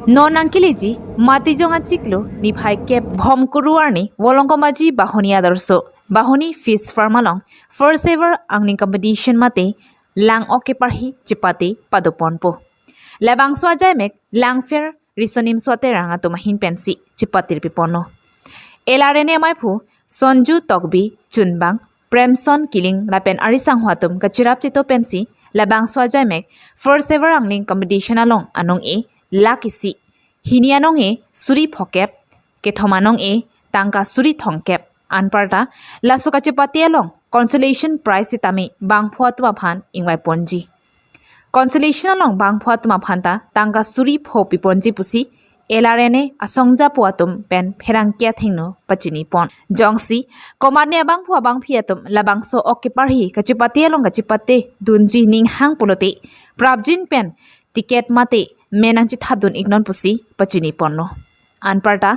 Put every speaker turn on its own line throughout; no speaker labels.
Non angkileji mati jonga ciklo ni phai kep bhom kuruarni wolongkomaji bahoni adarso bahoni fish farmalong first ever angning competition mate lang oke parhi chipate padoponpo labang swajai mek lang fair risonim swate ranga tumahin pensi chipatir pipono elarene maipu sonju tokbi chunbang premson kiling lapen arisang huatum kachirap chito pensi labang swajai mek first ever angling competition along anong e lakisi hinianong e suri phokep kethomanong e tangka suri thongkep anparta lasuka chepati along consolation prize itami bangphua tuma phan ingwai ponji consolation along bangphua tuma phanta tangka suri pho piponji pusi elarene asongja puatum pen pherangkia thengno pachini pon jongsi komane bangphua bangphiatum labangso okiparhi kachipati along kachipate dunji ninghang pulote prabjin pen ticket mate menangchi thabdun ignon pusi pachini ponno anparta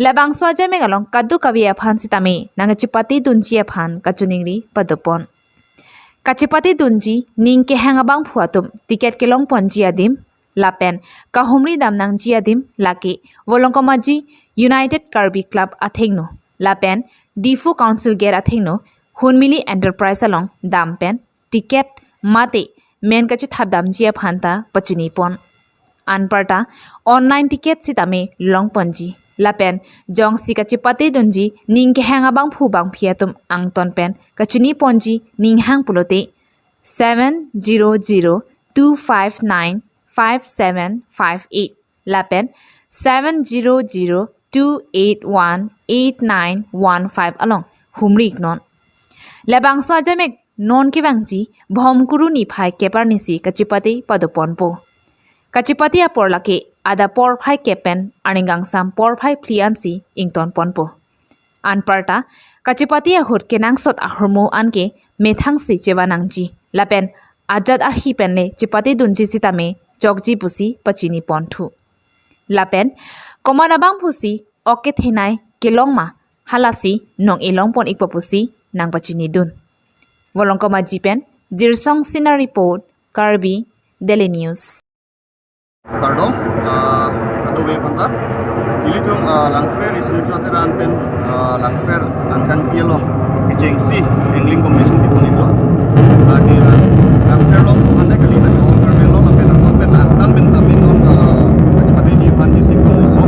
labang swaja megalong kaddu kawiya phan sitami nangachipati dunji phan kachuningri padopon kachipati dunji ningke hangabang phuatum ticket kelong ponji adim lapen kahumri damnang ji adim laki wolongkomaji united karbi club athengno lapen difu council gate athengno hunmili enterprise along dampen ticket mate men kachi thabdam ji phanta pachini pon anparta online ticket sitame long ponji lapen jong sika chipate dunji ningke hanga bang phu bang phiatum angton pen kachini ponji ninghang pulote 7002595758 lapen 7002818915 along humrik non labang swajamek non ke bangji bhomkuru ni phai kepar nisi kachipate padoponpo kachipati apor lake ada por phai kepen aningang sam por phai pliansi ington ponpo anparta kachipati ahut kenang sot ahormo anke methangsi chewanangji lapen ajat arhi penle chipati dunji sitame jogji pusi pachini ponthu lapen komanabang pusi oke thenai kelongma halasi nong elong pon ikpapusi nang pachini dun wolongkoma jipen jirsong sina report Karbi Daily News
Kardong atau panta ilitum langfair islim suateran pen langfair angkan pielo kecengsi angling competition pipon itu lagi langfair long tu handai kali lagi all per long apen angkan pen angkan pen tapi non kecepatan ji panji sikon itu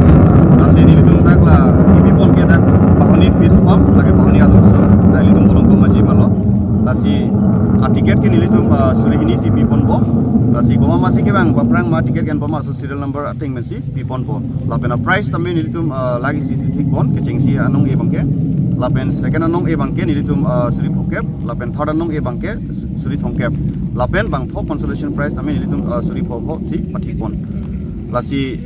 nasi ilitum tak lah pipon kita bahoni fish farm lagi bahoni adoso dari ilitum bolong komaji malo nasi tiket ke ilitum suri ini si pipon bo Lasi goma masih ke bang, baprang ma tiket kan pemasuk serial number ating mensi pipon po. Lapen price tambe nilitum lagi si tik pon kecengsi anong e bangke. Lapen second anong e bangke nilitum suri phokep. Lapen third anong e bangke suri thongkep. Lapen bang pho consolation price tambe nilitum suri pho si patik pon. Lasi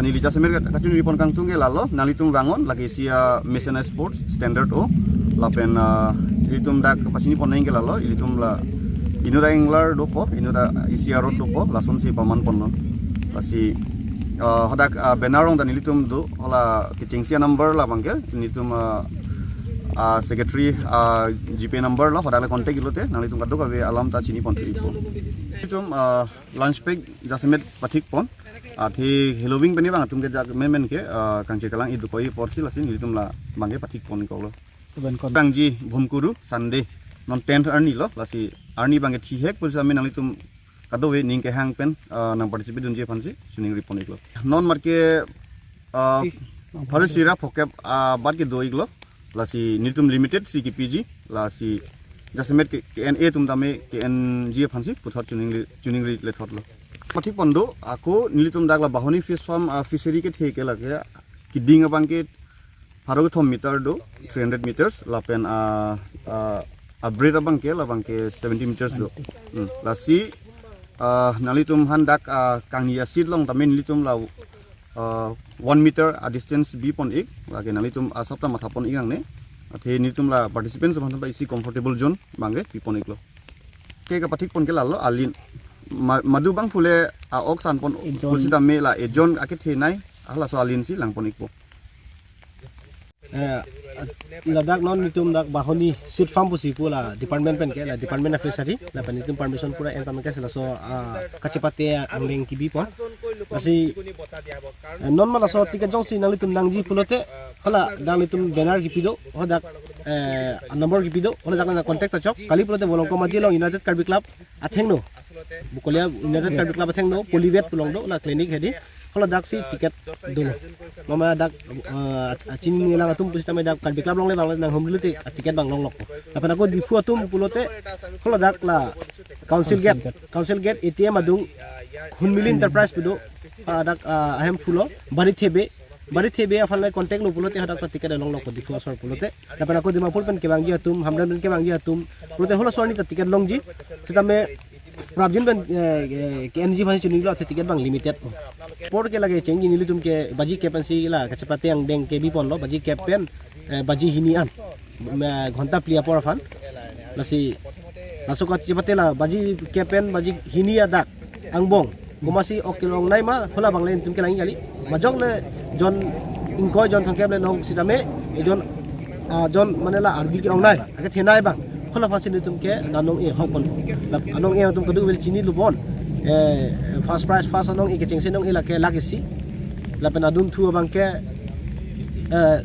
nilija semer kacun nilipon kang tungge lalo nalitum bangon lagi si Mission Sports standard o. Lapen nilitum dak pasini pon nengke lalo nilitum la Inuda Englar dopo, inuda Isiaro dopo, lasun si paman pono, lasi hodak benarong dan ilitum do, hola kecengsia number lah bangke, ilitum secretary GP number lah, hodak le kontak ilote, nalitum kado kawe alam ta cini pon ipo. Ilitum lunch pack jasemet patik pon, athi Halloween bani bang, tum ke jak men ke kangce kalang idu koi porsi lasin ilitum la bangke patik pon kau lo. Bangji Bhomkuru Sunday non 10th arni lo, lasi arni bangke thihek pun sami nang litum kadowe ning ke hang pen nang participate dunje fansi suning ripon iklo non marke phare sira phokep bad ke do iklo lasi nitum limited si PG lasi jasmet ke NA tum dame ke NG fansi puthot tuning le thot lo pathi pondo ako nilitum dagla bahoni fish farm fishery ke theke lage kiding bangke pharo thom meter do 300 meters lapen breed abangke 70 meters do lasi nalitum handak kangnia seed long tamen nilitum la 1 meter a distance b pon ik lagi nalitum sapta matha pon ingang ne the nilitum la participants man ta isi comfortable zone bange b pon iklo ke ka pathik pon ke lalo alin madu bang phule oksan pon kusita me la ejon ake the nai ala so alin si lang pon ikpo
ladak non nitum dak bahoni seed farm pusi pula department pen ke la department of fishery la penitum permission pura en pamke la so kachipate angling kibi pon asi non mala so tiket jong si nang litum nangji pulote hala dang litum banner gipido hodak number gipido hola dak na contact achok kali pulote bolong ko maji long United Karbi Club atheng no bukolia United Karbi Club atheng no polivet pulong do la clinic hedi hola dak si tiket dulu mama dak chin nila atum pusi tame dak Karbi Club long le bang nang homlu tiket bang long lok lapan ako difu atum pulote hola dak la council gate ATM adung Hunmili Enterprise pido dak ahem pulo bari thebe afalai contact no pulote hadak tiket long lok difu asor pulote lapan ako dimapur pen kebanggi atum hamdan pen kebanggi atum pulote hola sorni tiket long ji kitame Prabjin ben ke energy phasi chuni lo tiket bang limited por ke lage chengi nili tum ke baji capacity la kachapate ang deng ke bi pon lo baji capen baji hinian ghonta plia por fan lasi lasuk kachapate la baji capen baji hinia dak angbong gumasi okilong nai ma hola bang len tum ke langi kali majong le jon ingko jon thangkem le nong sitame e jon manela ardi ki ong nai ake thenai bang hola phasi ni tum ke nanong e hokon anong e tum kadu wel chini lubon first price first anong e ke chengse nong e la ke lagisi la penadun thu bang ke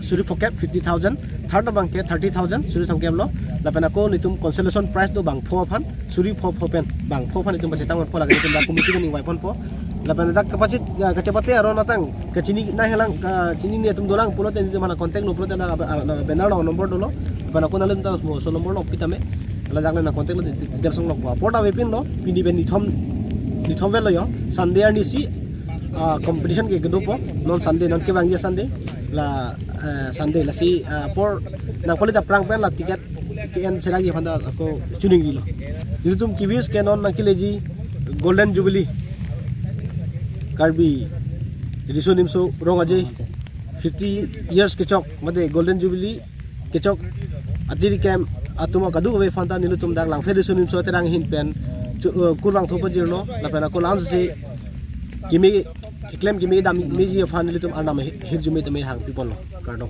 suri pocket 50,000 third bang ke 30,000 suri thangkem lo la penako nitum consolation price do bang 4 phan suri 4 pen bang 4 phan nitum basitang po la ke tum da committee ni wai pon po la penadak kapacit kachapate aro natang ke chini na helang ka chini ni tum dolang pulo ten mana contact no pulo ten na benar lo nomor dolo penako nalun ta so nomor lo pitame la jangan na contact lo details lo po porta wepin lo pini ben ni thom vel lo yo sunday ni si competition ke gedo po non sunday non ke bang sunday la sunday la si por na poli ta prang pen la tiket ke en seragi phanda ko tuning dilo tum kivis ke non na kileji golden jubilee Karbi Riso Nimso Rong Ajay 50 years kechok made golden jubilee kechok adiri kem atuma kadu we fanta nilutum dang lang Riso Nimso terang hin pen kurang thopa jirno la pena ko lang se kimi claim kimi dam mi ji fan nilutum anam hit jumi te me hang people lo karno